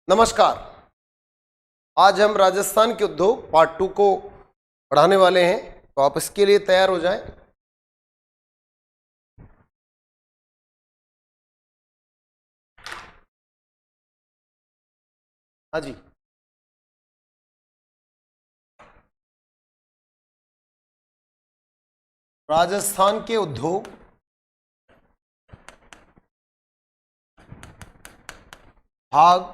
नमस्कार। आज हम राजस्थान के उद्योग पार्ट 2 को पढ़ाने वाले हैं, तो आप इसके लिए तैयार हो जाएं। हाँ जी, राजस्थान के उद्योग भाग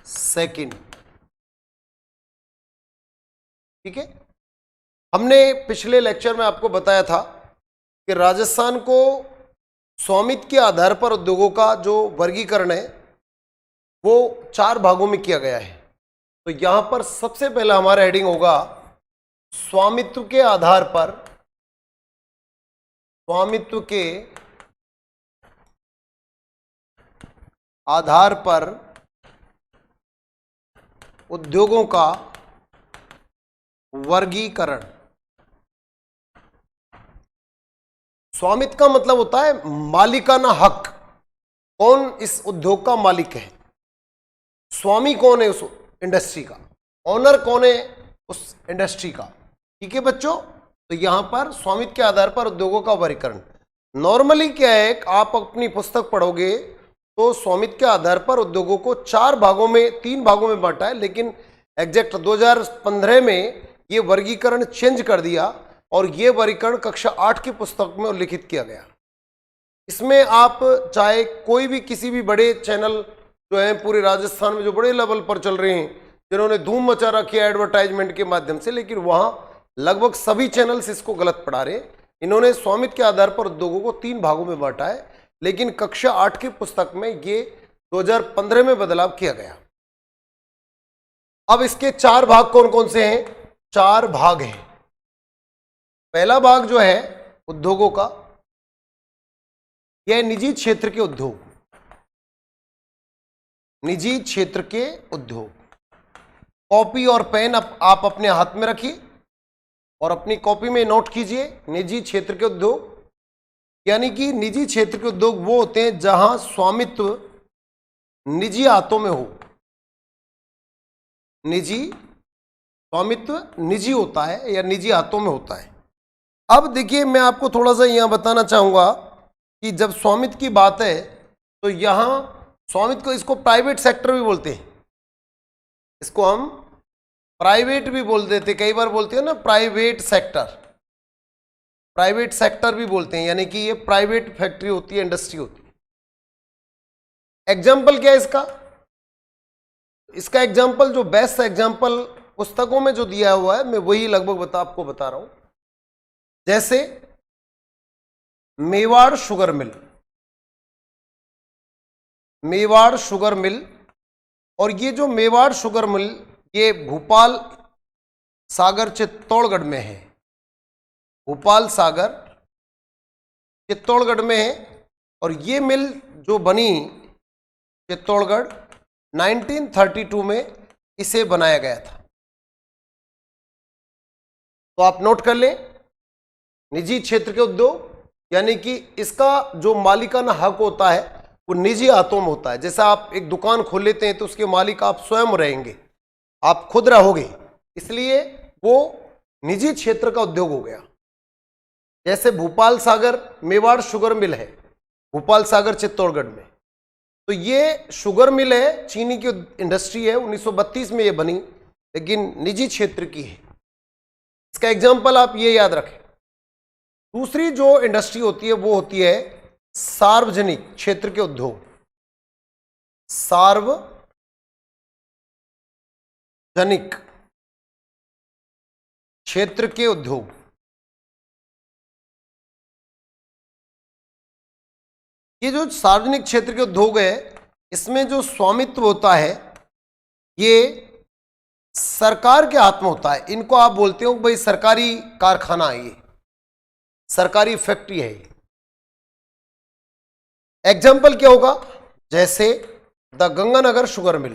सेकंड। ठीक है, हमने पिछले लेक्चर में आपको बताया था कि राजस्थान को स्वामित्व के आधार पर उद्योगों का जो वर्गीकरण है वो 4 भागों में किया गया है। तो यहां पर सबसे पहला हमारा हेडिंग होगा स्वामित्व के आधार पर, स्वामित्व के आधार पर उद्योगों का वर्गीकरण। स्वामित्व का मतलब होता है मालिकाना हक, कौन इस उद्योग का मालिक है, स्वामी कौन है उस इंडस्ट्री का, ऑनर कौन है उस इंडस्ट्री का। ठीक है बच्चों, तो यहां पर स्वामित्व के आधार पर उद्योगों का वर्गीकरण नॉर्मली क्या है, आप अपनी पुस्तक पढ़ोगे तो स्वामित्व के आधार पर उद्योगों को 3 भागों में बांटा है, लेकिन एग्जैक्ट 2015 में ये वर्गीकरण चेंज कर दिया और ये वर्गीकरण कक्षा 8 की पुस्तक में उल्लिखित किया गया। इसमें आप चाहे कोई भी किसी भी बड़े चैनल जो है पूरे राजस्थान में जो बड़े लेवल पर चल रहे हैं, जिन्होंने धूम मचा रखी है एडवर्टाइजमेंट के माध्यम से, लेकिन वहां लगभग सभी चैनल्स इसको गलत पढ़ा रहे हैं। इन्होंने स्वामित्व के आधार पर उद्योगों को 3 भागों में बांटा है, लेकिन कक्षा 8 की पुस्तक में ये 2015 में बदलाव किया गया। अब इसके 4 भाग कौन कौन से हैं? 4 भाग हैं। पहला भाग जो है उद्योगों का, यह निजी क्षेत्र के उद्योग, निजी क्षेत्र के उद्योग। कॉपी और पेन आप अपने हाथ में रखिए और अपनी कॉपी में नोट कीजिए। निजी क्षेत्र के उद्योग यानी कि निजी क्षेत्र के उद्योग वो होते हैं जहां स्वामित्व निजी हाथों में हो, निजी स्वामित्व निजी होता है या निजी हाथों में होता है। अब देखिए, मैं आपको थोड़ा सा यहां बताना चाहूंगा कि जब स्वामित्व की बात है तो यहां स्वामित्व को, इसको प्राइवेट सेक्टर भी बोलते हैं, इसको हम प्राइवेट भी बोल देते, कई बार बोलते हैं ना प्राइवेट सेक्टर, प्राइवेट सेक्टर भी बोलते हैं, यानी कि ये प्राइवेट फैक्ट्री होती है, इंडस्ट्री होती है। एग्जाम्पल क्या है इसका? इसका एग्जाम्पल, जो बेस्ट एग्जाम्पल पुस्तकों में जो दिया हुआ है, मैं वही लगभग आपको बता रहा हूं। जैसे Mewar sugar mill, Mewar sugar mill, और ये जो मेवाड़ शुगर मिल ये भोपाल सागर चित्तौड़गढ़ में है, भोपाल सागर चित्तौड़गढ़ में है। और ये मिल जो बनी चित्तौड़गढ़, 1932 में इसे बनाया गया था। तो आप नोट कर लें, निजी क्षेत्र के उद्योग यानी कि इसका जो मालिकाना हक होता है वो निजी हाथों में होता है। जैसे आप एक दुकान खोल लेते हैं तो उसके मालिक आप स्वयं रहेंगे, आप खुद रहोगे, इसलिए वो निजी क्षेत्र का उद्योग हो गया। जैसे भोपाल सागर मेवाड़ शुगर मिल है भोपाल सागर चित्तौड़गढ़ में, तो ये शुगर मिल है, चीनी की इंडस्ट्री है, 1932 में ये बनी, लेकिन निजी क्षेत्र की है। इसका एग्जाम्पल आप ये याद रखें। दूसरी जो इंडस्ट्री होती है वो होती है सार्वजनिक क्षेत्र के उद्योग, सार्वजनिक क्षेत्र के उद्योग। ये जो सार्वजनिक क्षेत्र के उद्योग है, इसमें जो स्वामित्व होता है ये सरकार के हाथ में होता है। इनको आप बोलते हो भाई सरकारी कारखाना है, ये सरकारी फैक्ट्री है। एग्जाम्पल क्या होगा? जैसे the Ganganagar sugar mill,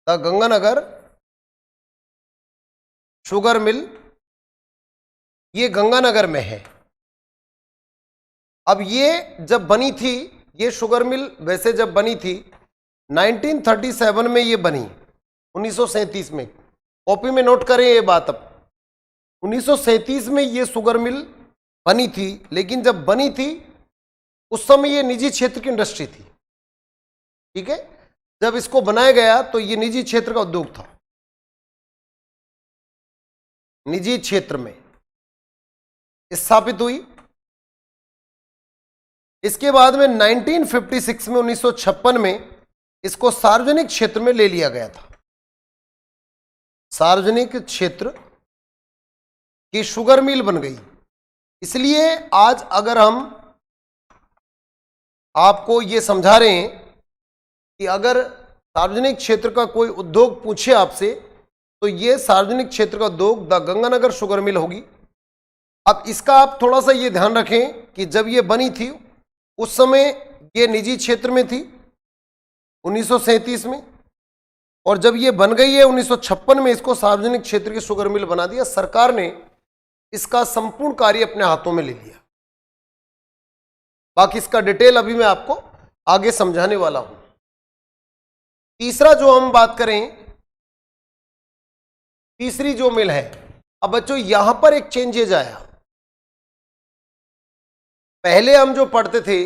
the Ganganagar sugar mill ये गंगानगर में है। अब ये जब बनी थी, ये शुगर मिल वैसे जब बनी थी 1937 में ये बनी, 1937 में, कॉपी में नोट करें ये बात। अब 1937 में ये शुगर मिल बनी थी, लेकिन जब बनी थी उस समय ये निजी क्षेत्र की इंडस्ट्री थी। ठीक है, जब इसको बनाया गया तो ये निजी क्षेत्र का उद्योग था, निजी क्षेत्र में स्थापित हुई। इसके बाद में 1956 में 1956 में इसको सार्वजनिक क्षेत्र में ले लिया गया था। सार्वजनिक क्षेत्र की शुगर मिल बन गई। इसलिए आज अगर हम आपको ये समझा रहे हैं कि अगर सार्वजनिक क्षेत्र का कोई उद्योग पूछे आपसे तो ये सार्वजनिक क्षेत्र का उद्योग द गंगानगर शुगर मिल होगी। अब इसका आप थोड़ा सा ये ध्यान रखें कि जब ये बनी थी उस समय ये निजी क्षेत्र में थी 1937 में, और जब ये बन गई है 1956 में इसको सार्वजनिक क्षेत्र की शुगर मिल बना दिया। सरकार ने इसका संपूर्ण कार्य अपने हाथों में ले लिया। बाकी इसका डिटेल अभी मैं आपको आगे समझाने वाला हूं। तीसरा जो हम बात करें, तीसरी जो मिल है, अब बच्चों यहां पर एक चेंजेज आया। पहले हम जो पढ़ते थे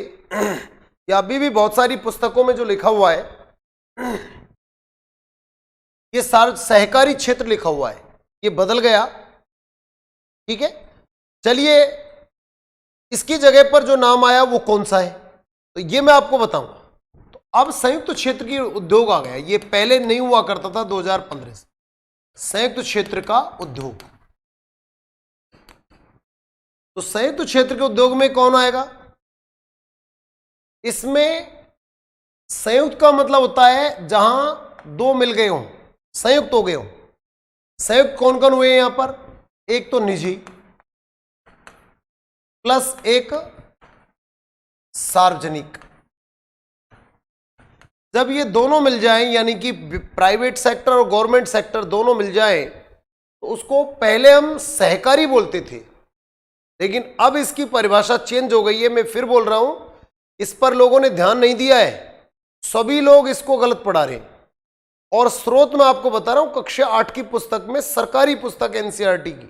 या अभी भी बहुत सारी पुस्तकों में जो लिखा हुआ है ये सहकारी क्षेत्र लिखा हुआ है, ये बदल गया। ठीक है, चलिए इसकी जगह पर जो नाम आया वो कौन सा है तो ये मैं आपको बताऊंगा। तो अब संयुक्त क्षेत्र की उद्योग आ गया, ये पहले नहीं हुआ करता था 2015 से, संयुक्त क्षेत्र का उद्योग। तो संयुक्त क्षेत्र के उद्योग में कौन आएगा? इसमें संयुक्त का मतलब होता है जहां दो मिल गए हों, संयुक्त हो गए हों। संयुक्त कौन कौन हुए यहां पर? एक तो निजी प्लस एक सार्वजनिक। जब ये दोनों मिल जाएं, यानी कि प्राइवेट सेक्टर और गवर्नमेंट सेक्टर दोनों मिल जाएं, तो उसको पहले हम सहकारी बोलते थे, लेकिन अब इसकी परिभाषा चेंज हो गई है। मैं फिर बोल रहा हूं, इस पर लोगों ने ध्यान नहीं दिया है, सभी लोग इसको गलत पढ़ा रहे हैं। और स्रोत मैं आपको बता रहा हूं, कक्षा 8 की पुस्तक में, सरकारी पुस्तक एनसीईआरटी की,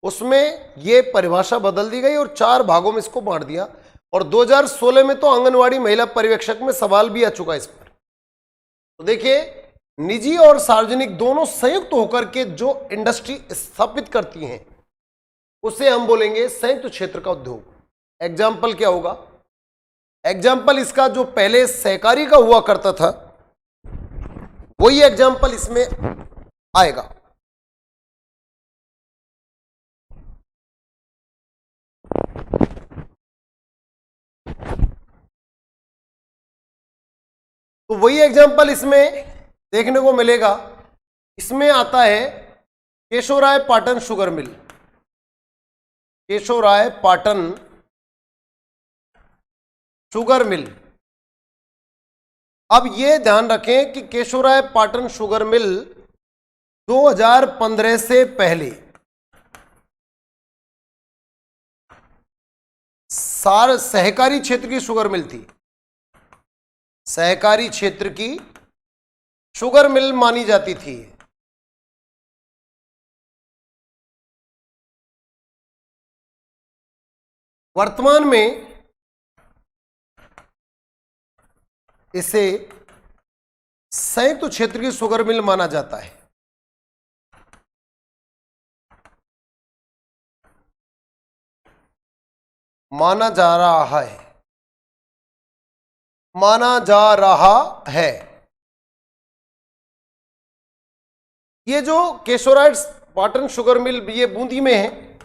उसमें यह परिभाषा बदल दी गई और 4 भागों में इसको बांट दिया। और 2016 में तो आंगनवाड़ी महिला पर्यवेक्षक में सवाल भी आ चुका इस पर। तो देखिए, निजी और सार्वजनिक दोनों संयुक्त होकर के जो इंडस्ट्री स्थापित करती हैं उसे हम बोलेंगे संयुक्त क्षेत्र का उद्योग। एग्जाम्पल क्या होगा? एग्जाम्पल इसका जो पहले सहकारी का हुआ करता था वही एग्जाम्पल इसमें आएगा। तो वही एग्जाम्पल इसमें देखने को मिलेगा। इसमें आता है Keshavrai Patan sugar mill, Keshavrai Patan sugar mill. अब यह ध्यान रखें कि केशवराय पाटन शुगर मिल 2015 से पहले सहकारी क्षेत्र की शुगर मिल थी, सहकारी क्षेत्र की शुगर मिल मानी जाती थी। वर्तमान में इसे संयुक्त क्षेत्र की शुगर मिल माना जाता है। माना जा रहा है, माना जा रहा है। ये जो केशवराय पाटन शुगर मिल ये बूंदी में है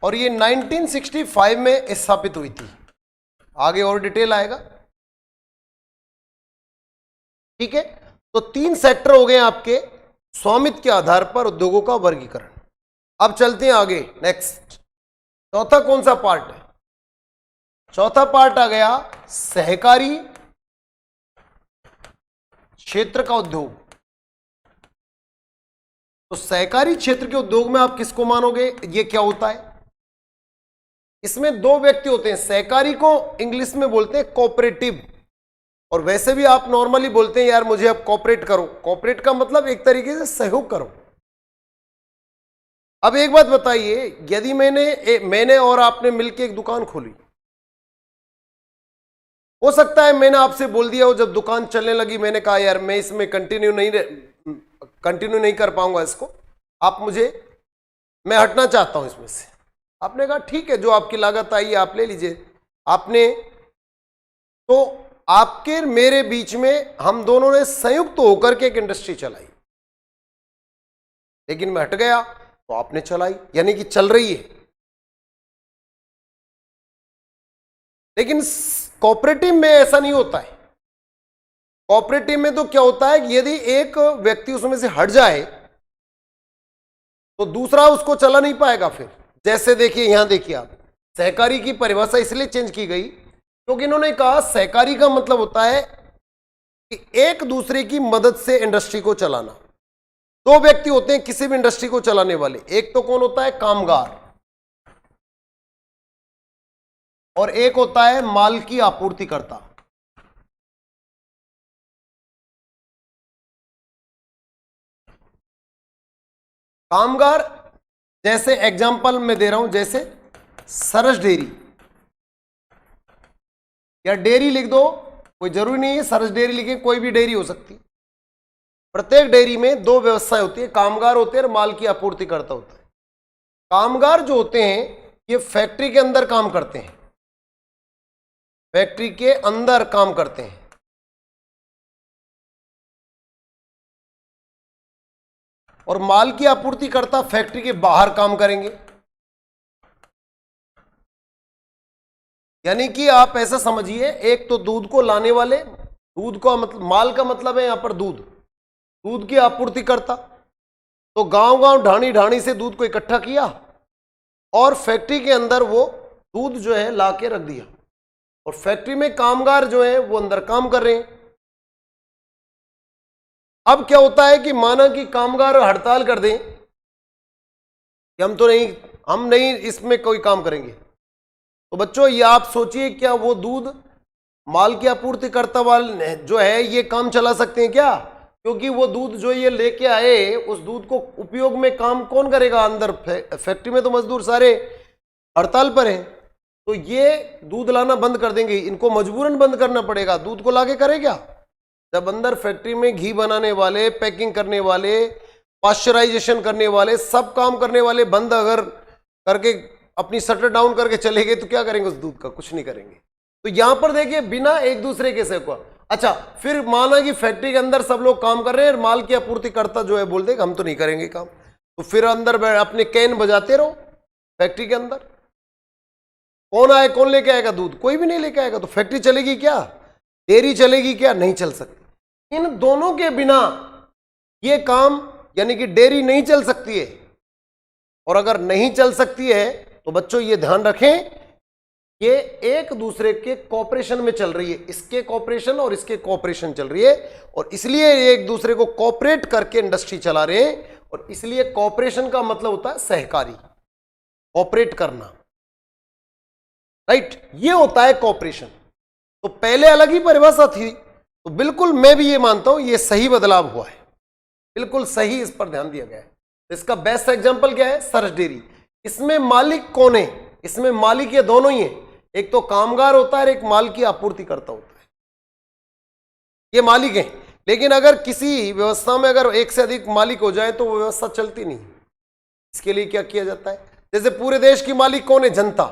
और ये 1965 में स्थापित हुई थी। आगे और डिटेल आएगा। ठीक है, तो 3 सेक्टर हो गए आपके स्वामित्व के आधार पर उद्योगों का वर्गीकरण। अब चलते हैं आगे, नेक्स्ट। चौथा कौन सा पार्ट है? चौथा पार्ट आ गया सहकारी क्षेत्र का उद्योग। तो सहकारी क्षेत्र के उद्योग में आप किसको मानोगे? ये क्या होता है? इसमें 2 व्यक्ति होते हैं। सहकारी को इंग्लिश में बोलते हैं कोऑपरेटिव, और वैसे भी आप नॉर्मली बोलते हैं यार मुझे अब कॉपरेट करो। कॉपरेट का मतलब एक तरीके से सहयोग करो। अब एक बात बताइए, यदि मैंने और आपने मिलकर एक दुकान खोली, हो सकता है मैंने आपसे बोल दिया हो, जब दुकान चलने लगी मैंने कहा यार मैं इसमें कंटिन्यू नहीं कर पाऊंगा इसको, मैं हटना चाहता हूं इसमें से। आपने कहा ठीक है, जो आपकी लागत आई आप ले लीजिए। आपने तो आपके मेरे बीच में हम दोनों ने संयुक्त होकर के एक इंडस्ट्री चलाई, लेकिन मैं हट गया तो आपने चलाई, यानी कि चल रही है। लेकिन कोऑपरेटिव में ऐसा नहीं होता है। कोऑपरेटिव में तो क्या होता है कि यदि एक व्यक्ति उसमें से हट जाए तो दूसरा उसको चला नहीं पाएगा फिर। जैसे देखिए, यहां देखिए आप, सहकारी की परिभाषा इसलिए चेंज की गई क्योंकि इन्होंने कहा सहकारी का मतलब होता है कि एक दूसरे की मदद से इंडस्ट्री को चलाना। दो व्यक्ति होते हैं किसी भी इंडस्ट्री को चलाने वाले, एक तो कौन होता है, कामगार, और एक होता है माल की आपूर्तिकर्ता। कामगार, जैसे एग्जांपल मैं दे रहा हूं, जैसे सरस डेयरी या डेयरी लिख दो, कोई जरूरी नहीं है सरस डेयरी लिखे, कोई भी डेयरी हो सकती। प्रत्येक डेयरी में दो व्यवस्थाएं होती है, कामगार होते हैं और माल की आपूर्तिकर्ता होता है। कामगार जो होते हैं ये फैक्ट्री के अंदर काम करते हैं, फैक्ट्री के अंदर काम करते हैं, और माल की आपूर्तिकर्ता फैक्ट्री के बाहर काम करेंगे। यानी कि आप ऐसा समझिए, एक तो दूध को लाने वाले, दूध का मतलब, माल का मतलब है यहां पर दूध की आपूर्तिकर्ता। तो गांव गांव ढाणी ढाणी से दूध को इकट्ठा किया और फैक्ट्री के अंदर वो दूध जो है ला के रख दिया, और फैक्ट्री में कामगार जो है वो अंदर काम कर रहे हैं। अब क्या होता है कि माना कि कामगार हड़ताल कर दें कि हम नहीं इसमें कोई काम करेंगे, तो बच्चों ये आप सोचिए, क्या वो दूध माल की आपूर्तिकर्ता वाले जो है ये काम चला सकते हैं क्या? क्योंकि वो दूध जो ये लेके आए, उस दूध को उपयोग में काम कौन करेगा? अंदर फैक्ट्री में तो मजदूर सारे हड़ताल पर हैं, तो ये दूध लाना बंद कर देंगे, इनको मजबूरन बंद करना पड़ेगा। दूध को लाके करे क्या? जब अंदर फैक्ट्री में घी बनाने वाले, पैकिंग करने वाले, पाश्चराइजेशन करने वाले, सब काम करने वाले बंद अगर करके अपनी शटर डाउन करके चले गए तो क्या करेंगे उस दूध का? कुछ नहीं करेंगे। तो यहां पर देखिए बिना एक दूसरे के से हुआ। अच्छा, फिर माना कि फैक्ट्री के अंदर सब लोग काम कर रहे हैं और माल की आपूर्तिकर्ता जो है बोल देगा हम तो नहीं करेंगे काम, तो फिर अंदर अपने कैन बजाते रहो फैक्ट्री के अंदर। कौन आए, कौन लेके आएगा दूध? कोई भी नहीं लेके आएगा, तो फैक्ट्री चलेगी क्या? डेयरी चलेगी क्या? नहीं चल सकती। इन दोनों के बिना ये काम, यानी कि डेयरी नहीं चल सकती है। और अगर नहीं चल सकती है तो बच्चों ये ध्यान रखें, ये एक दूसरे के कॉपरेशन में चल रही है, इसके कॉपरेशन और इसके कॉपरेशन चल रही है, और इसलिए एक दूसरे को कॉपरेट करके इंडस्ट्री चला रहे हैं। और इसलिए कॉपरेशन का मतलब होता है सहकारी, कॉपरेट करना, राइट? ये होता है कॉपरेशन। तो पहले अलग ही परिभाषा थी, तो बिल्कुल मैं भी ये मानता हूं ये सही बदलाव हुआ है, बिल्कुल सही, इस पर ध्यान दिया गया है। इसका बेस्ट एग्जांपल क्या है? सरस डेयरी। इसमें मालिक कौन है? इसमें मालिक ये दोनों ही हैं, एक तो कामगार होता है और एक माल की आपूर्तिकर्ता होता है, ये मालिक हैं। लेकिन अगर किसी व्यवस्था में अगर एक से अधिक मालिक हो जाए तो वो व्यवस्था चलती नहीं। इसके लिए क्या किया जाता है? जैसे पूरे देश की मालिक कौन है? जनता।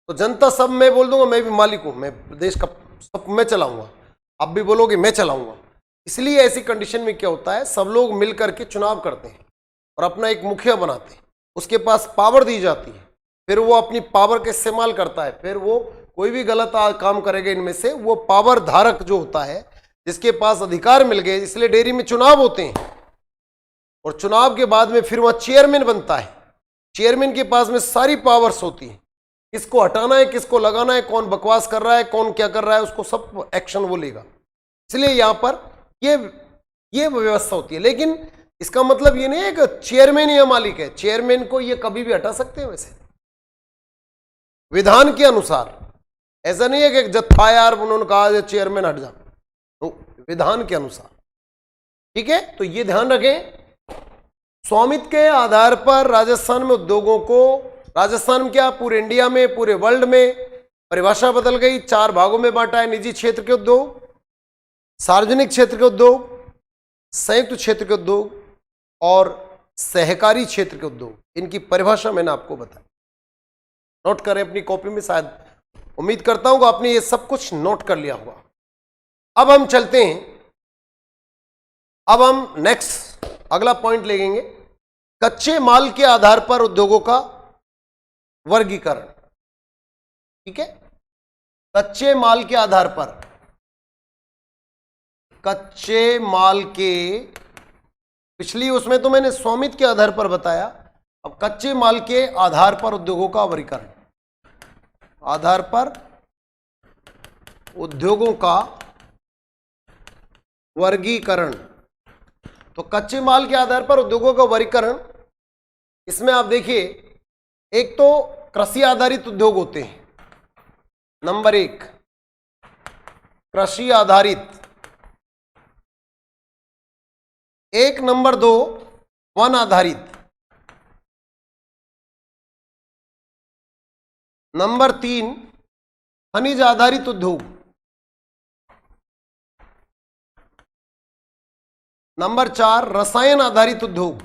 तो जनता सब मैं बोल दूंगा मैं भी मालिक हूं, मैं देश का सब मैं चलाऊंगा, आप भी बोलोगे मैं चलाऊंगा। इसलिए ऐसी कंडीशन में क्या होता है, सब लोग मिलकर के चुनाव करते हैं और अपना एक मुखिया बनाते हैं, उसके पास पावर दी जाती है, फिर वो अपनी पावर का इस्तेमाल करता है, फिर वो कोई भी गलत काम करेगा इनमें से, वो पावर धारक जो होता है जिसके पास अधिकार मिल गए, इसलिए डेयरी में चुनाव होते हैं, और चुनाव के बाद में फिर वह चेयरमैन बनता है। चेयरमैन के पास में सारी पावर्स होती है, किसको हटाना है, किसको लगाना है, कौन बकवास कर रहा है, कौन क्या कर रहा है, उसको सब एक्शन वो लेगा। इसलिए यहां पर ये व्यवस्था होती है। लेकिन इसका मतलब ये नहीं है कि चेयरमैन या मालिक है, चेयरमैन को ये कभी भी हटा सकते हैं। वैसे विधान के अनुसार ऐसा नहीं है कि एक जत्था यार उन्होंने कहा चेयरमैन हट जा, तो विधान के अनुसार। ठीक है, तो ये ध्यान रखें, स्वामित्व के आधार पर राजस्थान में उद्योगों को, राजस्थान में क्या पूरे इंडिया में, पूरे वर्ल्ड में परिभाषा बदल गई, 4 भागों में बांटा है। निजी क्षेत्र के उद्योग, सार्वजनिक क्षेत्र के उद्योग, संयुक्त क्षेत्र के उद्योग और सहकारी क्षेत्र के उद्योग। इनकी परिभाषा मैंने आपको बताई, नोट करें अपनी कॉपी में, शायद उम्मीद करता हूं कि आपने ये सब कुछ नोट कर लिया होगा। अब हम चलते हैं, अब हम नेक्स्ट अगला पॉइंट लेंगे, कच्चे माल के आधार पर उद्योगों का वर्गीकरण। ठीक है, कच्चे माल के आधार पर, कच्चे माल के, पिछली उसमें तो मैंने स्वामित्व के आधार पर बताया, अब कच्चे माल के आधार पर उद्योगों का वर्गीकरण, आधार पर उद्योगों का वर्गीकरण। तो कच्चे माल के आधार पर उद्योगों का वर्गीकरण, इसमें आप देखिए, एक तो कृषि आधारित उद्योग होते हैं, नंबर 1 कृषि आधारित, एक नंबर 2 वन आधारित, नंबर 3 खनिज आधारित उद्योग, नंबर 4 रसायन आधारित उद्योग,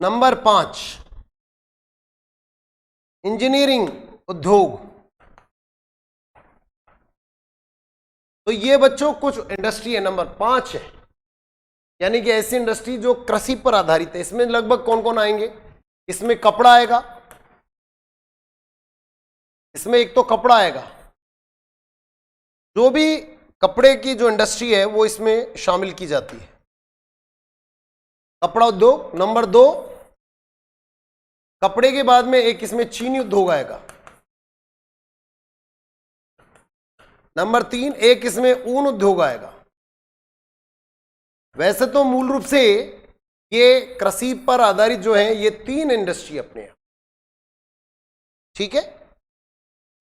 नंबर 5 इंजीनियरिंग उद्योग। तो ये बच्चों कुछ इंडस्ट्री है, नंबर 5 है, यानी कि ऐसी इंडस्ट्री जो कृषि पर आधारित है। इसमें लगभग कौन कौन आएंगे, इसमें कपड़ा आएगा, इसमें एक तो कपड़ा आएगा, जो भी कपड़े की जो इंडस्ट्री है वो इसमें शामिल की जाती है, कपड़ा उद्योग। नंबर 2 कपड़े के बाद में एक इसमें चीनी उद्योग आएगा। नंबर 3 एक इसमें ऊन उद्योग आएगा। वैसे तो मूल रूप से ये कृषि पर आधारित जो है ये 3 इंडस्ट्री अपने यहां, ठीक है।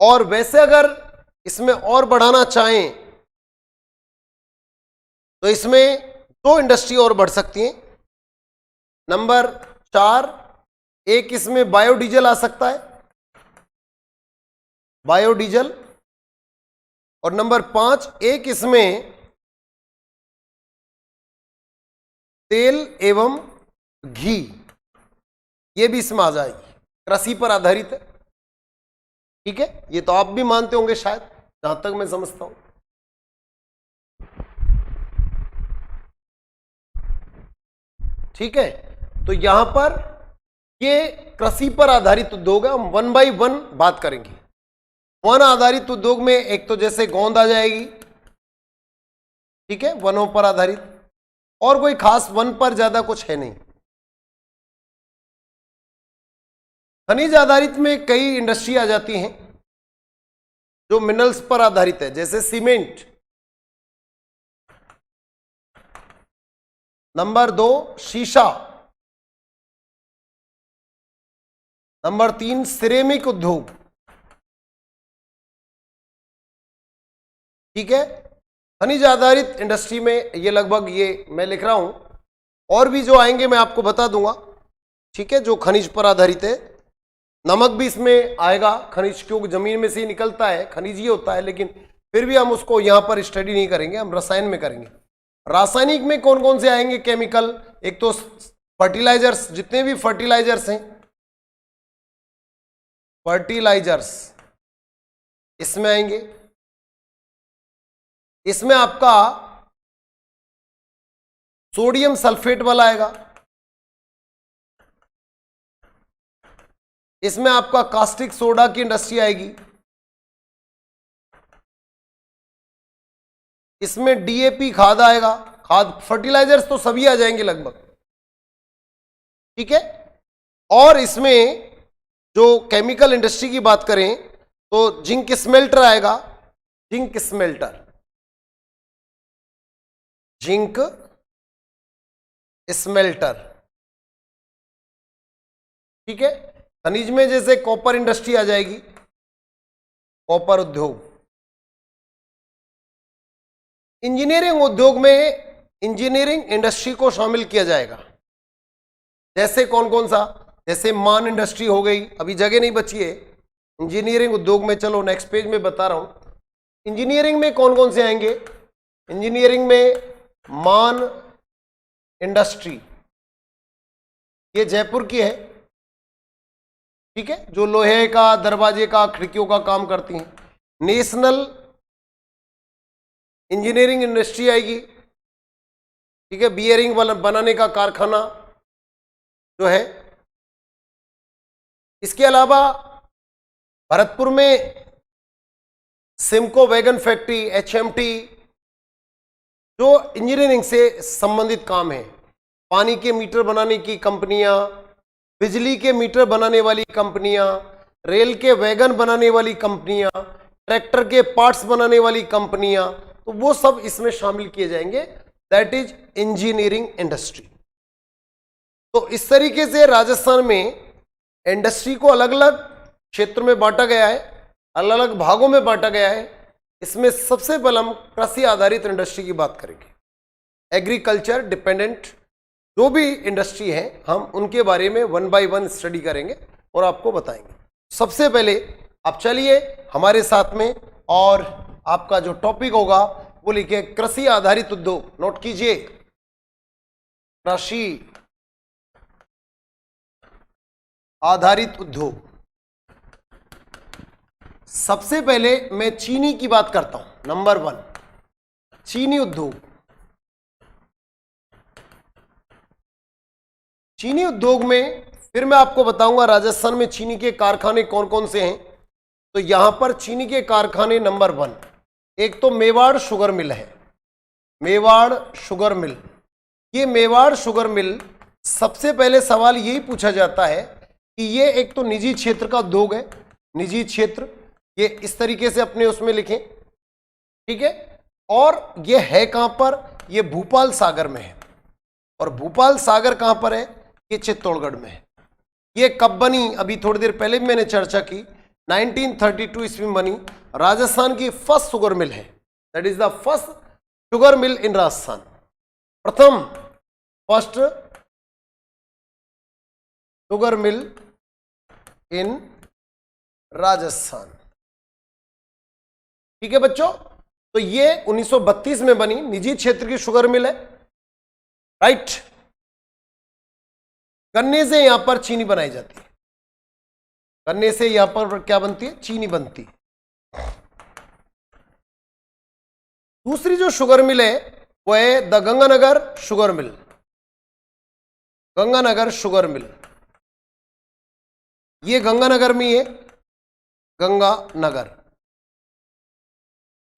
और वैसे अगर इसमें और बढ़ाना चाहें तो इसमें 2 इंडस्ट्री और बढ़ सकती हैं। नंबर 4 एक इसमें बायोडीजल आ सकता है, बायोडीजल। और नंबर 5 एक इसमें तेल एवं घी, ये भी इसमें आ जाएगी, कृषि पर आधारित है, ठीक है। ये तो आप भी मानते होंगे शायद, जहां तक मैं समझता हूं। ठीक है, तो यहां पर ये कृषि पर आधारित उद्योग है। हम 1 बाय 1 बात करेंगे। वन आधारित उद्योग में एक तो जैसे गोंद आ जाएगी, ठीक है, वनों पर आधारित, और कोई खास वन पर ज्यादा कुछ है नहीं। खनिज आधारित में कई इंडस्ट्री आ जाती हैं जो मिनरल्स पर आधारित है, जैसे सीमेंट। नंबर 2 शीशा, नंबर 3 सिरेमिक उद्योग, ठीक है। खनिज आधारित इंडस्ट्री में ये लगभग ये मैं लिख रहा हूं, और भी जो आएंगे मैं आपको बता दूंगा, ठीक है, जो खनिज पर आधारित है। नमक भी इसमें आएगा, खनिज, क्योंकि जमीन में से ही निकलता है, खनिज ही होता है, लेकिन फिर भी हम उसको यहां पर स्टडी नहीं करेंगे, हम रसायन में करेंगे। रासायनिक में कौन कौन से आएंगे केमिकल, एक तो फर्टिलाइजर्स, जितने भी फर्टिलाइजर्स हैं, फर्टिलाइजर्स इसमें आएंगे। इसमें आपका सोडियम सल्फेट वाला आएगा, इसमें आपका कास्टिक सोडा की इंडस्ट्री आएगी, इसमें डीएपी खाद आएगा, खाद फर्टिलाइजर्स तो सभी आ जाएंगे लगभग, ठीक है। और इसमें जो केमिकल इंडस्ट्री की बात करें तो जिंक स्मेल्टर आएगा, जिंक स्मेल्टर, जिंक स्मेल्टर, ठीक है। खनिज में जैसे कॉपर इंडस्ट्री आ जाएगी, कॉपर उद्योग। इंजीनियरिंग उद्योग में इंजीनियरिंग इंडस्ट्री को शामिल किया जाएगा। जैसे कौन कौन सा, जैसे मान इंडस्ट्री हो गई, अभी जगह नहीं बची है इंजीनियरिंग उद्योग में। चलो नेक्स्ट पेज में बता रहा हूं इंजीनियरिंग में कौन कौन से आएंगे। इंजीनियरिंग में मान इंडस्ट्री, ये जयपुर की है, ठीक है, जो लोहे का, दरवाजे का, खिड़कियों का काम करती हैं। नेशनल इंजीनियरिंग इंडस्ट्री आएगी, ठीक है, बियरिंग बनाने का कारखाना जो है। इसके अलावा भरतपुर में सिमको वैगन फैक्ट्री, एचएमटी, जो इंजीनियरिंग से संबंधित काम है। पानी के मीटर बनाने की कंपनियां, बिजली के मीटर बनाने वाली कंपनियां, रेल के वैगन बनाने वाली कंपनियां, ट्रैक्टर के पार्ट्स बनाने वाली कंपनियां, तो वो सब इसमें शामिल किए जाएंगे। That is engineering industry. तो इस तरीके से राजस्थान में इंडस्ट्री को अलग अलग क्षेत्र में बांटा गया है, अलग अलग भागों में बांटा गया है। इसमें सबसे पहले हम कृषि आधारित इंडस्ट्री की बात करेंगे। एग्रीकल्चर डिपेंडेंट जो भी इंडस्ट्री है, हम उनके बारे में वन बाय वन स्टडी करेंगे और आपको बताएंगे। सबसे पहले आप चलिए हमारे साथ में, और आपका जो टॉपिक होगा वो लिखिए कृषि आधारित उद्योग। नोट कीजिए, कृषि आधारित उद्योग। सबसे पहले मैं चीनी की बात करता हूं। नंबर 1 चीनी उद्योग। चीनी उद्योग में फिर मैं आपको बताऊंगा राजस्थान में चीनी के कारखाने कौन कौन से हैं। तो यहां पर चीनी के कारखाने नंबर 1, एक तो मेवाड़ शुगर मिल है, मेवाड़ शुगर मिल। ये मेवाड़ शुगर मिल, सबसे पहले सवाल यही पूछा जाता है कि ये एक तो निजी क्षेत्र का उद्योग है, निजी क्षेत्र, ये इस तरीके से अपने उसमें लिखें, ठीक है। और ये है कहां पर, ये भूपाल सागर में है। और भूपाल सागर कहां पर है, ये चित्तौड़गढ़ में है। ये कब बनी, अभी थोड़ी देर पहले भी मैंने चर्चा की, 1932 ईस्वी में बनी। राजस्थान की फर्स्ट शुगर मिल है, that is the first sugar mill in Rajasthan. प्रथम first sugar mill in Rajasthan, ठीक है बच्चों। तो ये 1932 में बनी, निजी क्षेत्र की शुगर मिल है, राइट। गन्ने से यहां पर चीनी बनाई जाती है, गन्ने से यहां पर क्या बनती है, चीनी बनती है। दूसरी जो शुगर मिल है वो है the Ganganagar sugar mill, Ganganagar sugar mill. ये गंगानगर में है, गंगानगर।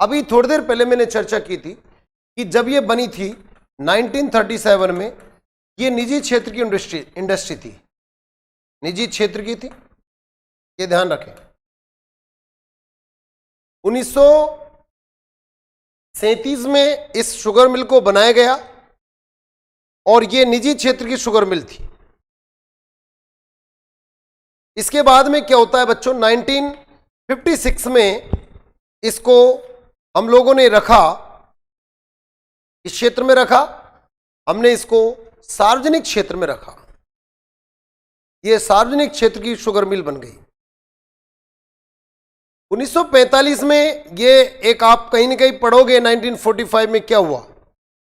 अभी थोड़ी देर पहले मैंने चर्चा की थी कि जब ये बनी थी 1937 में, ये निजी क्षेत्र की इंडस्ट्री थी, निजी क्षेत्र की थी, ये ध्यान रखें। 1937 में इस शुगर मिल को बनाया गया और ये निजी क्षेत्र की शुगर मिल थी। इसके बाद में क्या होता है बच्चों, 1956 में इसको हम लोगों ने रखा, इस क्षेत्र में रखा, हमने इसको सार्वजनिक क्षेत्र में रखा। यह सार्वजनिक क्षेत्र की शुगर मिल बन गई। 1945 में ये एक, आप कहीं ना कहीं पढ़ोगे 1945 में क्या हुआ।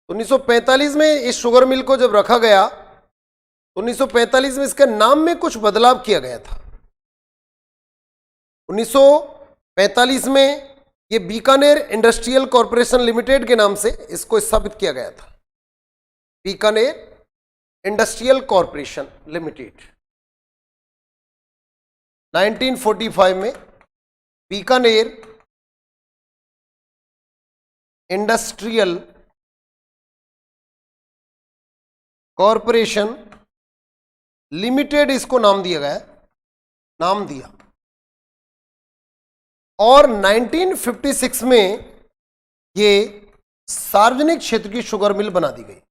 1945 में इस शुगर मिल को जब रखा गया तो 1945 में इसके नाम में कुछ बदलाव किया गया था। 1945 में ये बीकानेर इंडस्ट्रियल कॉरपोरेशन लिमिटेड के नाम से इसको स्थापित किया गया था, बीकानेर इंडस्ट्रियल कॉरपोरेशन लिमिटेड। 1945 में बीकानेर इंडस्ट्रियल कॉरपोरेशन लिमिटेड इसको नाम दिया गया, नाम दिया। और 1956 में ये सार्वजनिक क्षेत्र की शुगर मिल बना दी गई।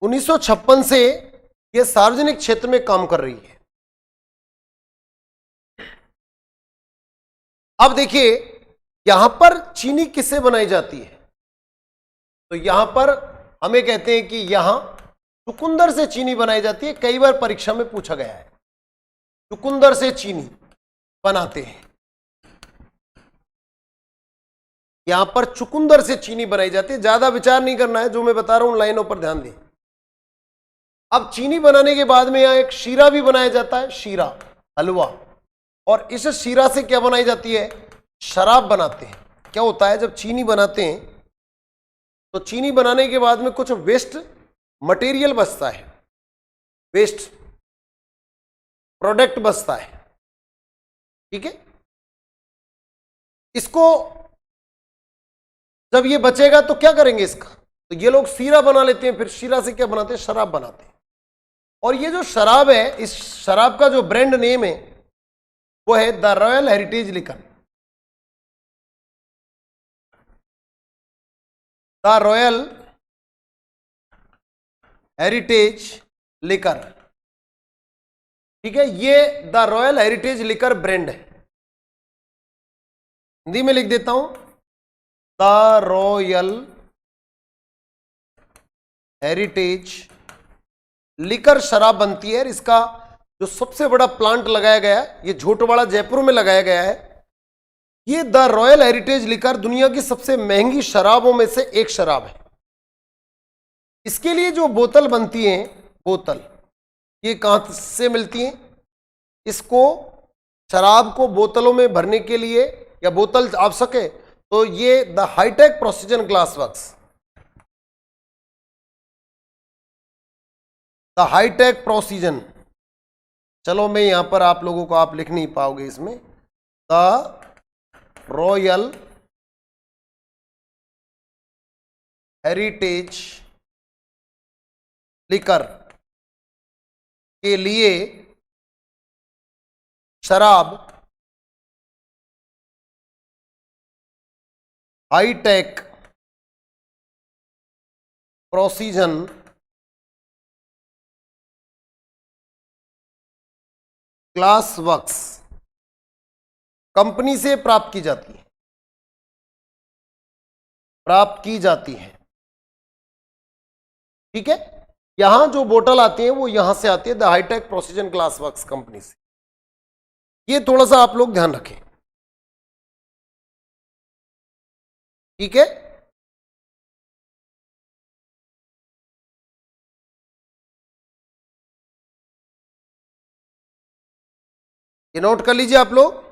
1956 से ये सार्वजनिक क्षेत्र में काम कर रही है। अब देखिए यहां पर चीनी किससे बनाई जाती है, तो यहां पर हमें कहते हैं कि यहां चुकंदर से चीनी बनाई जाती है। कई बार परीक्षा में पूछा गया है, चुकंदर से चीनी बनाते हैं, यहां पर चुकंदर से चीनी बनाई जाती है। ज्यादा विचार नहीं करना है, जो मैं बता रहा हूं लाइनों पर ध्यान दें। अब चीनी बनाने के बाद में यहां एक शीरा भी बनाया जाता है, शीरा हलवा, और इस शीरा से क्या बनाई जाती है, शराब बनाते हैं। क्या होता है जब चीनी बनाते हैं तो चीनी बनाने के बाद में कुछ वेस्ट मटेरियल बचता है, वेस्ट प्रोडक्ट बचता है, ठीक है। इसको जब ये बचेगा तो क्या करेंगे इसका, तो ये लोग शीरा बना लेते हैं, फिर शीरा से क्या बनाते हैं, शराब बनाते हैं। और ये जो शराब है, इस शराब का जो ब्रांड नेम है वो है the royal heritage liquor, the royal heritage liquor, ठीक है। ये the royal heritage liquor brand है। हिंदी में लिख देता हूं, द रॉयल हेरिटेज लिकर शराब बनती है। इसका जो सबसे बड़ा प्लांट लगाया गया है, ये झोटवाड़ा जयपुर में लगाया गया है। ये द रॉयल हेरिटेज लिकर दुनिया की सबसे महंगी शराबों में से एक शराब है। इसके लिए जो बोतल बनती है, बोतल ये कहां से मिलती है, इसको शराब को बोतलों में भरने के लिए या बोतल आवश्यक है तो ये the hitech precision glass works, the hitech precision, चलो मैं यहां पर आप लोगों को, आप लिख नहीं पाओगे इसमें, द रॉयल हेरिटेज लिकर के लिए शराब hitech precision glass works company से प्राप्त की जाती है, प्राप्त की जाती है, ठीक है। यहां जो बोतल आती है वो यहां से आती है, the hitech precision glass works company से। ये थोड़ा सा आप लोग ध्यान रखें, ठीक है। ये नोट कर लीजिए आप लोग।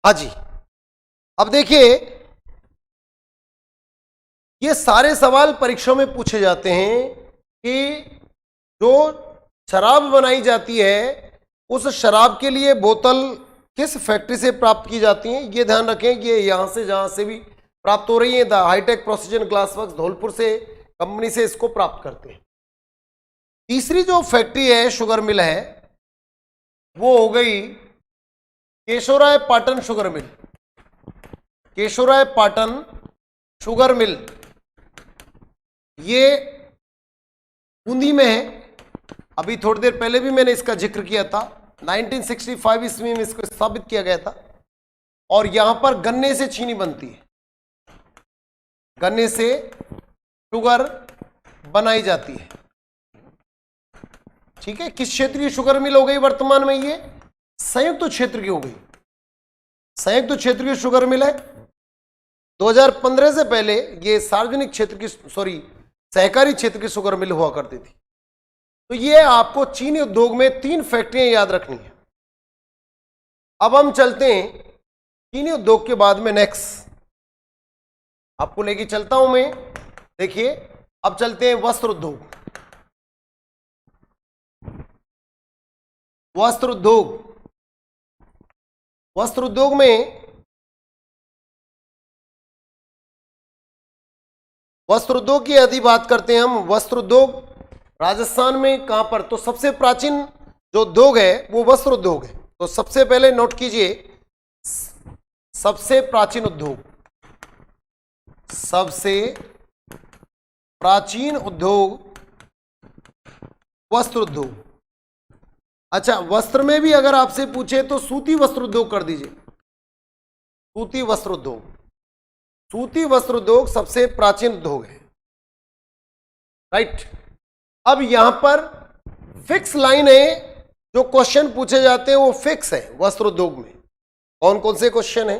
हाँ जी, अब देखिए ये सारे सवाल परीक्षा में पूछे जाते हैं कि जो शराब बनाई जाती है उस शराब के लिए बोतल किस फैक्ट्री से प्राप्त की जाती है। ये ध्यान रखें कि यहां से जहां से भी प्राप्त हो रही है, the hitech precision glass works Dholpur से कंपनी से इसको प्राप्त करते हैं। तीसरी जो फैक्ट्री है, शुगर मिल है, वो हो गई Keshorai Patan sugar mill, Keshorai Patan sugar mill, ये बूंदी में है। अभी थोड़ी देर पहले भी मैंने इसका जिक्र किया था, 1965 ईस्वी में इसको स्थापित किया गया था। और यहां पर गन्ने से चीनी बनती है, गन्ने से शुगर बनाई जाती है, ठीक है। किस क्षेत्र की शुगर मिल हो गई वर्तमान में, ये संयुक्त क्षेत्र की हो गई, संयुक्त क्षेत्र की शुगर मिल है। 2015 से पहले ये सार्वजनिक क्षेत्र की, सॉरी सहकारी क्षेत्र की शुगर मिल हुआ करती थी। तो ये आपको चीनी उद्योग में 3 फैक्ट्रियां याद रखनी है। अब हम चलते हैं चीनी उद्योग के बाद में नेक्स्ट आपको लेके चलता हूं मैं। देखिए अब चलते हैं वस्त्र उद्योग। वस्त्र उद्योग, वस्त्र उद्योग में वस्त्र उद्योग की यदि बात करते हैं हम, वस्त्र उद्योग राजस्थान में कहां पर, तो सबसे प्राचीन जो उद्योग है वो वस्त्र उद्योग है। तो सबसे पहले नोट कीजिए, सबसे प्राचीन उद्योग, सबसे प्राचीन उद्योग वस्त्र उद्योग। अच्छा, वस्त्र में भी अगर आपसे पूछे तो सूती वस्त्र उद्योग कर दीजिए, सूती वस्त्र उद्योग। सूती वस्त्र उद्योग सबसे प्राचीन उद्योग है, राइट। अब यहां पर फिक्स लाइन है, जो क्वेश्चन पूछे जाते हैं वो फिक्स है वस्त्र उद्योग में। कौन कौन से क्वेश्चन है?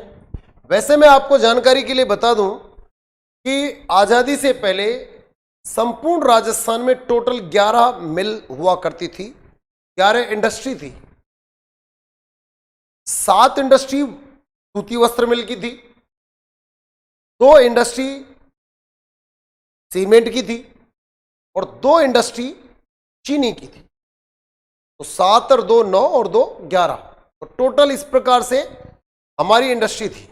वैसे मैं आपको जानकारी के लिए बता दूं कि आजादी से पहले संपूर्ण राजस्थान में टोटल 11 मिल हुआ करती थी, 11 इंडस्ट्री थी। 7 इंडस्ट्री सूती वस्त्र मिल की थी, 2 इंडस्ट्री सीमेंट की थी और 2 इंडस्ट्री चीनी की थी। तो 7 और 2 9 और 2 11, तो टोटल इस प्रकार से हमारी इंडस्ट्री थी।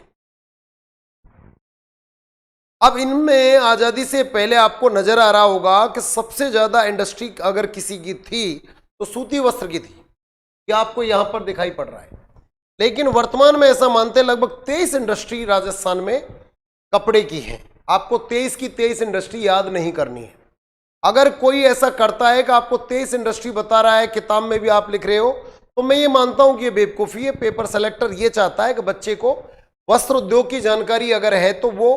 अब इनमें आजादी से पहले आपको नजर आ रहा होगा कि सबसे ज्यादा इंडस्ट्री अगर किसी की थी तो सूती वस्त्र की थी, क्या आपको यहां पर दिखाई पड़ रहा है। लेकिन वर्तमान में ऐसा मानते हैं लगभग 23 इंडस्ट्री राजस्थान में कपड़े की है। आपको 23 की 23 इंडस्ट्री याद नहीं करनी है। अगर कोई ऐसा करता है कि आपको 23 इंडस्ट्री बता रहा है, किताब में भी आप लिख रहे हो, तो मैं ये मानता हूं कि ये बेवकूफ़ी है। पेपर सेलेक्टर ये चाहता है कि बच्चे को वस्त्र उद्योग की जानकारी अगर है तो वो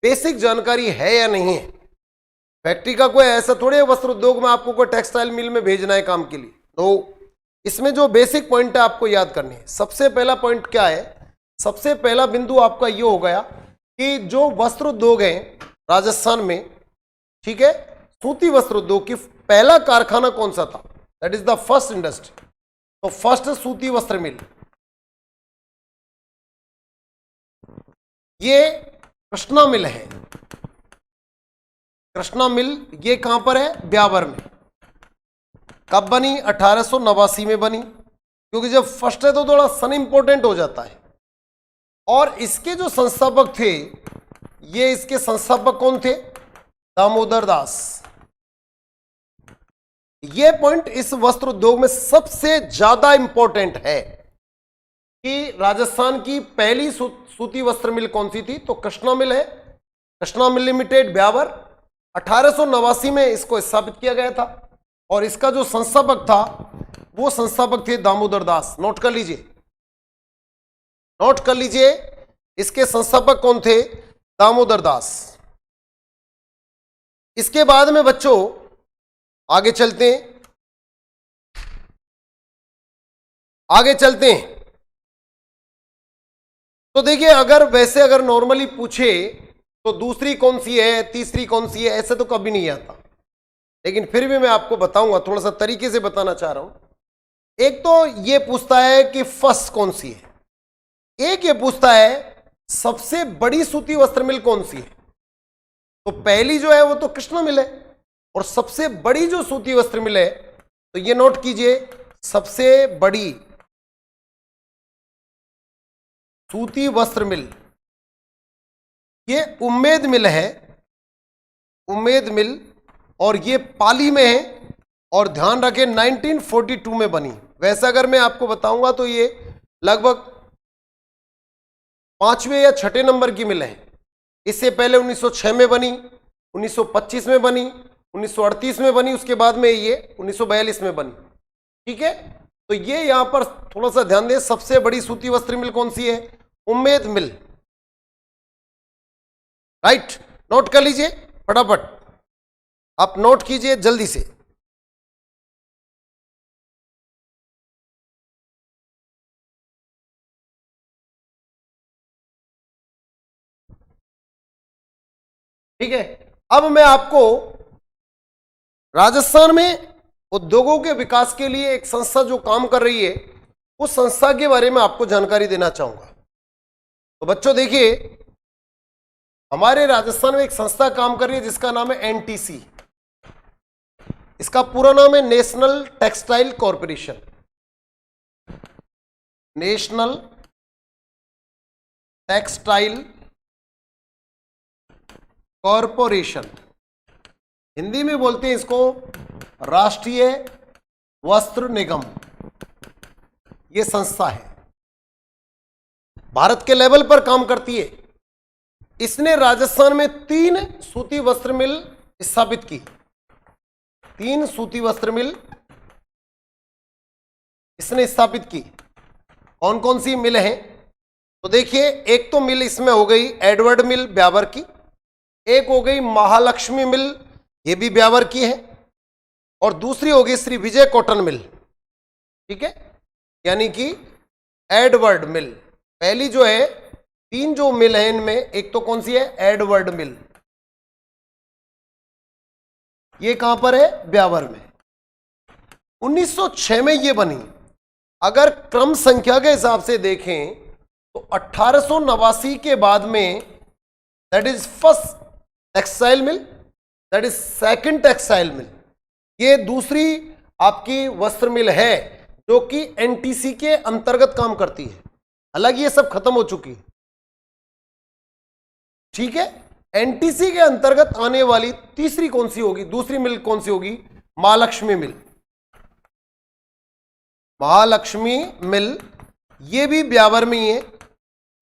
बेसिक जानकारी है या नहीं है। फैक्ट्री का कोई ऐसा थोड़े वस्त्र उद्योग में आपको कोई टेक्सटाइल मिल में भेजना है काम के लिए, तो इसमें जो बेसिक पॉइंट है आपको याद करनी है। सबसे पहला पॉइंट क्या है, सबसे पहला बिंदु आपका ये हो गया कि जो वस्त्र उद्योग है राजस्थान में, ठीक है, सूती वस्त्र उद्योग की पहला कारखाना कौन सा था, that is the first industry. तो फर्स्ट सूती वस्त्र मिल ये कृष्णा मिल है। कृष्णा मिल ये कहां पर है, ब्यावर में। कब बनी, 1889 में बनी, क्योंकि जब फर्स्ट है तो थोड़ा सन इंपॉर्टेंट हो जाता है। और इसके जो संस्थापक थे, ये इसके संस्थापक कौन थे, दामोदर दास। ये पॉइंट इस वस्त्र उद्योग में सबसे ज्यादा इंपॉर्टेंट है कि राजस्थान की पहली सूती वस्त्र मिल कौन सी थी, तो कृष्णा मिल है। कृष्णा मिल लिमिटेड ब्यावर, 1889 में इसको स्थापित किया गया था। और इसका जो संस्थापक था वो संस्थापक थे दामोदर दास। नोट कर लीजिए, नोट कर लीजिए, इसके संस्थापक कौन थे, दामोदर दास। इसके बाद में बच्चों आगे चलते हैं, आगे चलते हैं। तो देखिए, अगर नॉर्मली पूछे तो दूसरी कौन सी है, तीसरी कौन सी है, ऐसे तो कभी नहीं आता। लेकिन फिर भी मैं आपको बताऊंगा, थोड़ा सा तरीके से बताना चाह रहा हूं। एक तो ये पूछता है कि फर्स्ट कौन सी है, एक ये पूछता है सबसे बड़ी सूती वस्त्र मिल कौन सी है। तो पहली जो है वो तो कृष्णा मिल है, और सबसे बड़ी जो सूती वस्त्र मिल है, तो ये नोट कीजिए, सबसे बड़ी सूती वस्त्र मिल ये उम्मेद मिल है, उम्मेद मिल, और ये पाली में है। और ध्यान रखें 1942 में बनी। वैसे अगर मैं आपको बताऊंगा तो ये लगभग 5वें या 6ठे नंबर की मिल है। इससे पहले 1906 में बनी, 1925 में बनी, 1938 में बनी, उसके बाद में ये 1942 में बनी। ठीक है, तो ये यहां पर थोड़ा सा ध्यान दें, सबसे बड़ी सूती वस्त्र मिल कौन सी है, उम्मेद मिल, राइट। नोट कर लीजिए फटाफट, आप नोट कीजिए जल्दी से। ठीक है, अब मैं आपको राजस्थान में उद्योगों के विकास के लिए एक संस्था जो काम कर रही है, उस संस्था के बारे में आपको जानकारी देना चाहूंगा। तो बच्चों देखिए, हमारे राजस्थान में एक संस्था काम कर रही है जिसका नाम है एनटीसी। इसका पूरा नाम है national textile corporation. National textile corporation, Hindi में बोलते हैं इसको राष्ट्रीय वस्त्र निगम। ये संस्था है, भारत के लेवल पर काम करती है। इसने राजस्थान में 3 सूती वस्त्र मिल स्थापित की। 3 सूती वस्त्र मिल इसने स्थापित की। कौन कौन सी मिल हैं? तो देखिए, एक तो मिल इसमें हो गई एडवर्ड मिल ब्यावर की, एक हो गई महालक्ष्मी मिल, ये भी ब्यावर की है, और दूसरी हो गई श्री विजय कॉटन मिल। ठीक है, यानी कि एडवर्ड मिल। पहली जो है, 3 जो मिल है इनमें, एक तो कौन सी है? एडवर्ड मिल। ये कहां पर है? ब्यावर में। 1906 में ये बनी। अगर क्रम संख्या के हिसाब से देखें तो 1889 के बाद में that is first textile mill, that is second textile mill. ये दूसरी आपकी वस्त्र मिल है जो कि एनटीसी के अंतर्गत काम करती है। हालांकि ये सब खत्म हो चुकी है। ठीक है, एनटीसी के अंतर्गत आने वाली तीसरी कौन सी होगी? दूसरी मिल कौन सी होगी? महालक्ष्मी मिल। महालक्ष्मी मिल ये भी ब्यावर में ही है,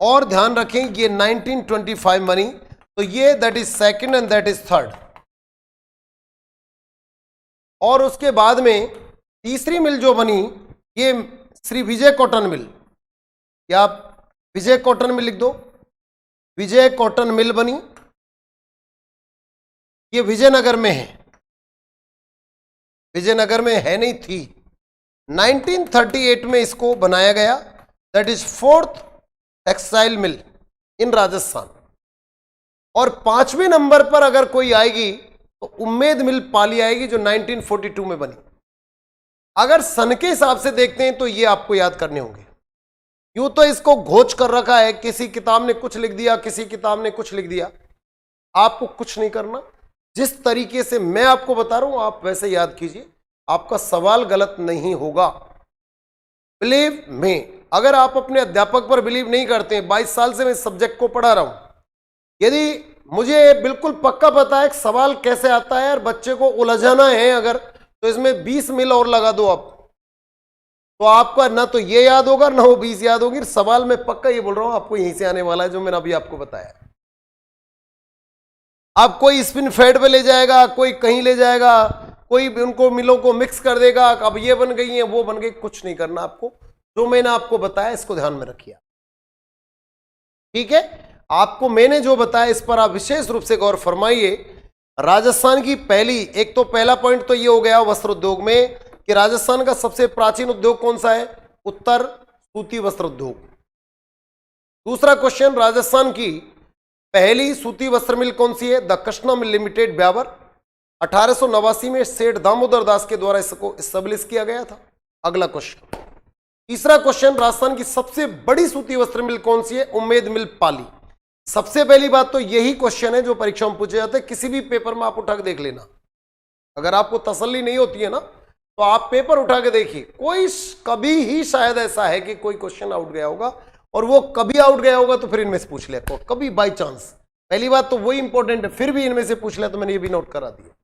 और ध्यान रखें ये 1925 बनी, तो ये that is second and that is third. और उसके बाद में तीसरी मिल जो बनी ये श्री विजय कॉटन मिल, या आप विजय कॉटन मिल लिख दो। विजय कॉटन मिल बनी, ये विजयनगर में है। विजयनगर में है नहीं थी, 1938 में इसको बनाया गया। That is fourth textile mill in Rajasthan. और 5वें नंबर पर अगर कोई आएगी तो उम्मेद मिल पाली आएगी जो 1942 में बनी। अगर सन के हिसाब से देखते हैं तो ये आपको याद करने होंगे। यूं तो इसको घोच कर रखा है, किसी किताब ने कुछ लिख दिया, किसी किताब ने कुछ लिख दिया। आपको कुछ नहीं करना, जिस तरीके से मैं आपको बता रहा हूं आप वैसे याद कीजिए, आपका सवाल गलत नहीं होगा। बिलीव में, अगर आप अपने अध्यापक पर बिलीव नहीं करते हैं, 22 साल से मैं इस सब्जेक्ट को पढ़ा रहा हूं, यदि मुझे बिल्कुल पक्का पता है कि सवाल कैसे आता है और बच्चे को उलझाना है अगर, तो इसमें 20 मिल और लगा दो आप, तो आपका ना तो ये याद होगा ना वो 20 याद होगी। सवाल मैं पक्का ये बोल रहा हूं आपको यहीं से आने वाला है जो मैंने अभी आपको बताया। आप कोई स्पिन फेड पे ले जाएगा, कोई कहीं ले जाएगा, कोई उनको मिलों को मिक्स कर देगा, अब ये बन गई है वो बन गई, कुछ नहीं करना आपको। जो मैंने आपको बताया इसको ध्यान में रखिए। ठीक है, आपको मैंने जो बताया इस पर आप विशेष रूप से गौर फरमाइए। राजस्थान की पहली, एक तो पहला पॉइंट तो ये हो गया वस्त्र उद्योग में कि राजस्थान का सबसे प्राचीन उद्योग कौन सा है? उत्तर सूती वस्त्र उद्योग। दूसरा क्वेश्चन, राजस्थान की पहली सूती वस्त्र मिल कौन सी है? The Krishna mill limited Beawar. 1889 में सेठ दामोदर दास के द्वारा इसको एस्टेब्लिश किया गया था। अगला क्वेश्चन, तीसरा क्वेश्चन, राजस्थान की सबसे बड़ी सूती वस्त्र मिल कौन सी है? उम्मेद मिल पाली। सबसे पहली बात तो यही क्वेश्चन है जो परीक्षा में पूछे जाते हैं, किसी भी पेपर में आप उठा के देख लेना। अगर आपको तसल्ली नहीं होती है ना तो आप पेपर उठा के देखिए, कोई कभी ही शायद ऐसा है कि कोई क्वेश्चन आउट गया होगा, और वो कभी आउट गया होगा तो फिर इनमें से पूछ लिया, कभी बाई चांस। पहली बात तो वही इंपॉर्टेंट है, फिर भी इनमें से पूछ लिया तो मैंने ये भी नोट करा दिया।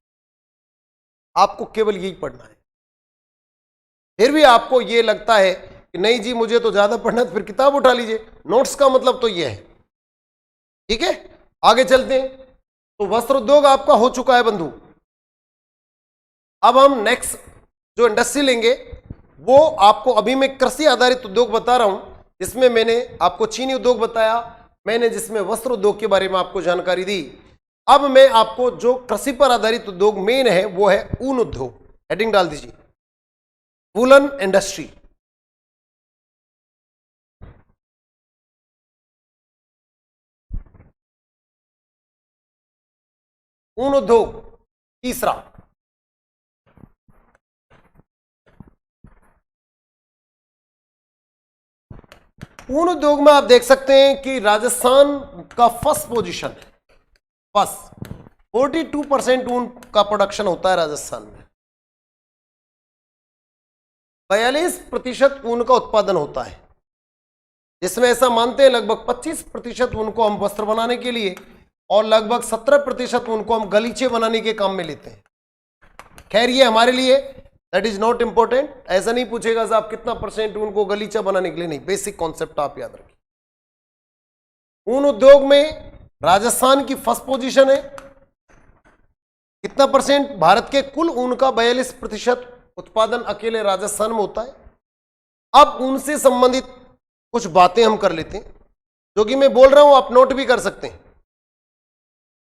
आपको केवल यही पढ़ना है। फिर भी आपको ये लगता है कि नहीं जी मुझे तो ज्यादा पढ़ना है, तो फिर किताब उठा लीजिए। नोट्स का मतलब तो ये है। ठीक है, आगे चलते हैं। तो वस्त्र उद्योग आपका हो चुका है बंधु। अब हम नेक्स्ट जो इंडस्ट्री लेंगे वो आपको, अभी मैं कृषि आधारित उद्योग बता रहा हूं, जिसमें मैंने आपको चीनी उद्योग बताया, मैंने जिसमें वस्त्र उद्योग के बारे में आपको जानकारी दी। अब मैं आपको जो कृषि पर आधारित उद्योग मेन है वो है ऊन उद्योग। हेडिंग डाल दीजिए, वूलन इंडस्ट्री। ऊन उद्योग तीसरा। ऊन उद्योग में आप देख सकते हैं कि राजस्थान का फर्स्ट पोजीशन है। फर्स्ट 42% ऊन का प्रोडक्शन होता है राजस्थान में। 42% ऊन का उत्पादन होता है, जिसमें ऐसा मानते हैं लगभग 25% ऊन को हम वस्त्र बनाने के लिए और लगभग 17% ऊन को हम गलीचे बनाने के काम में लेते हैं। खैर ये हमारे लिए दैट इज नॉट इंपॉर्टेंट, ऐसा नहीं पूछेगा साहब कितना परसेंट ऊन को गलीचा बनाने के लिए, नहीं, बेसिक कॉन्सेप्ट आप याद रखिए। ऊन उद्योग में राजस्थान की फर्स्ट पोजीशन है। कितना परसेंट? भारत के कुल ऊन का 42% उत्पादन अकेले राजस्थान में होता है। अब उनसे संबंधित कुछ बातें हम कर लेते हैं, जो कि मैं बोल रहा हूं आप नोट भी कर सकते हैं।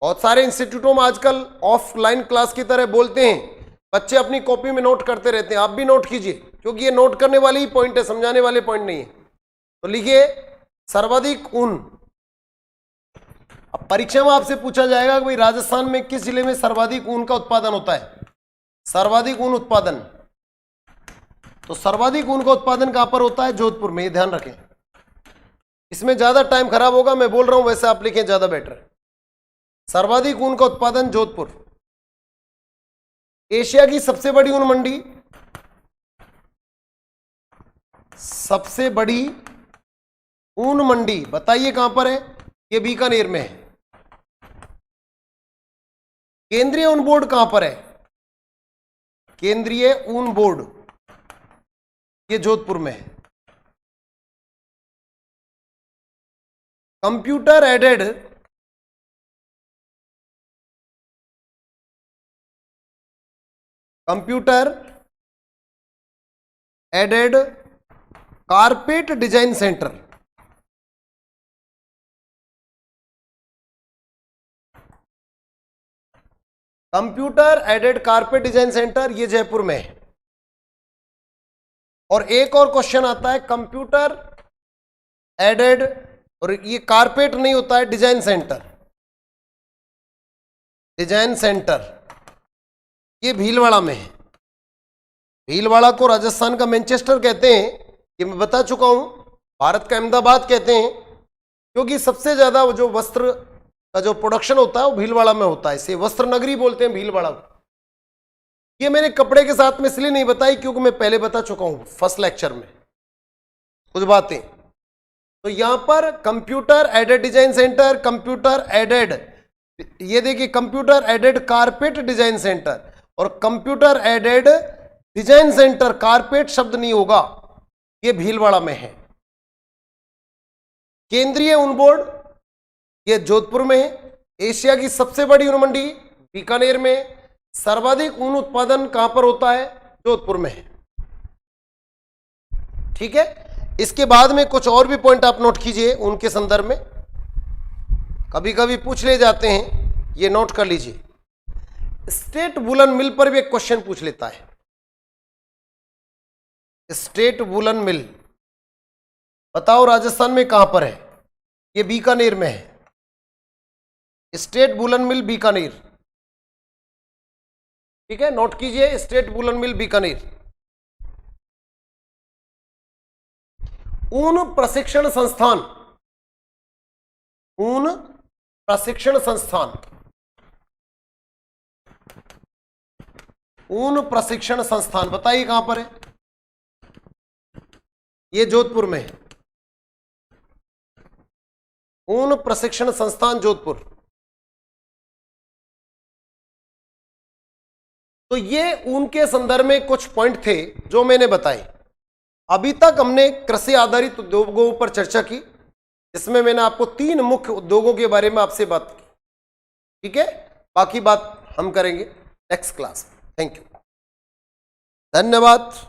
बहुत सारे इंस्टीट्यूटों में आजकल ऑफलाइन क्लास की तरह बोलते हैं, बच्चे अपनी कॉपी में नोट करते रहते हैं, आप भी नोट कीजिए, क्योंकि ये नोट करने वाली ही पॉइंट है, समझाने वाले पॉइंट नहीं है। तो लिखिए सर्वाधिक ऊन। अब परीक्षा में आपसे पूछा जाएगा कि भाई राजस्थान में किस जिले में सर्वाधिक ऊन का उत्पादन होता है? सर्वाधिक ऊन उत्पादन, तो सर्वाधिक ऊन का उत्पादन कहां पर होता है? जोधपुर में। ये ध्यान रखें, इसमें ज्यादा टाइम खराब होगा, मैं बोल रहा हूं वैसे आप लिखें, ज्यादा बेटर है। सर्वाधिक ऊन का उत्पादन जोधपुर। एशिया की सबसे बड़ी ऊन मंडी, सबसे बड़ी ऊन मंडी बताइए कहां पर है? ये बीकानेर में है। केंद्रीय ऊन बोर्ड कहां पर है? केंद्रीय ऊन बोर्ड ये जोधपुर में है। Computer aided carpet design centre, computer aided carpet design centre ये जयपुर में है। और एक और क्वेश्चन आता है कंप्यूटर एडेड, और ये कारपेट नहीं होता है, डिजाइन सेंटर। डिजाइन सेंटर ये भीलवाड़ा में है। भीलवाड़ा को राजस्थान का मैनचेस्टर कहते हैं, ये मैं बता चुका हूं। भारत का अहमदाबाद कहते हैं, क्योंकि सबसे ज्यादा जो वस्त्र का जो प्रोडक्शन होता है वो भीलवाड़ा में होता है, इसे वस्त्र नगरी बोलते हैं भीलवाड़ा को। ये मैंने कपड़े के साथ में इसलिए नहीं बताई क्योंकि मैं पहले बता चुका हूं फर्स्ट लेक्चर में कुछ बातें। तो यहां पर computer aided design centre, computer aided, ये देखिए computer aided carpet design centre और computer aided design centre, carpet शब्द नहीं होगा, ये भीलवाड़ा में है। केंद्रीय ऊन बोर्ड ये जोधपुर में है। एशिया की सबसे बड़ी ऊन मंडी बीकानेर में। सर्वाधिक ऊन उत्पादन कहां पर होता है? जोधपुर में है। ठीक है, इसके बाद में कुछ और भी पॉइंट आप नोट कीजिए उनके संदर्भ में, कभी कभी पूछ ले जाते हैं, ये नोट कर लीजिए। स्टेट वुलन मिल पर भी एक क्वेश्चन पूछ लेता है। स्टेट वुलन मिल बताओ राजस्थान में कहां पर है? ये बीकानेर में है। स्टेट वुलन मिल बीकानेर, ठीक है, नोट कीजिए स्टेट वुलन मिल बीकानेर। ऊन प्रशिक्षण संस्थान, ऊन प्रशिक्षण संस्थान, ऊन प्रशिक्षण संस्थान बताइए कहां पर है? ये जोधपुर में है। ऊन प्रशिक्षण संस्थान जोधपुर। तो ये ऊन के संदर्भ में कुछ पॉइंट थे जो मैंने बताए। अभी तक हमने कृषि आधारित उद्योगों पर चर्चा की, इसमें मैंने आपको 3 मुख्य उद्योगों के बारे में आपसे बात की। ठीक है, बाकी बात हम करेंगे नेक्स्ट क्लास में। थैंक यू, धन्यवाद।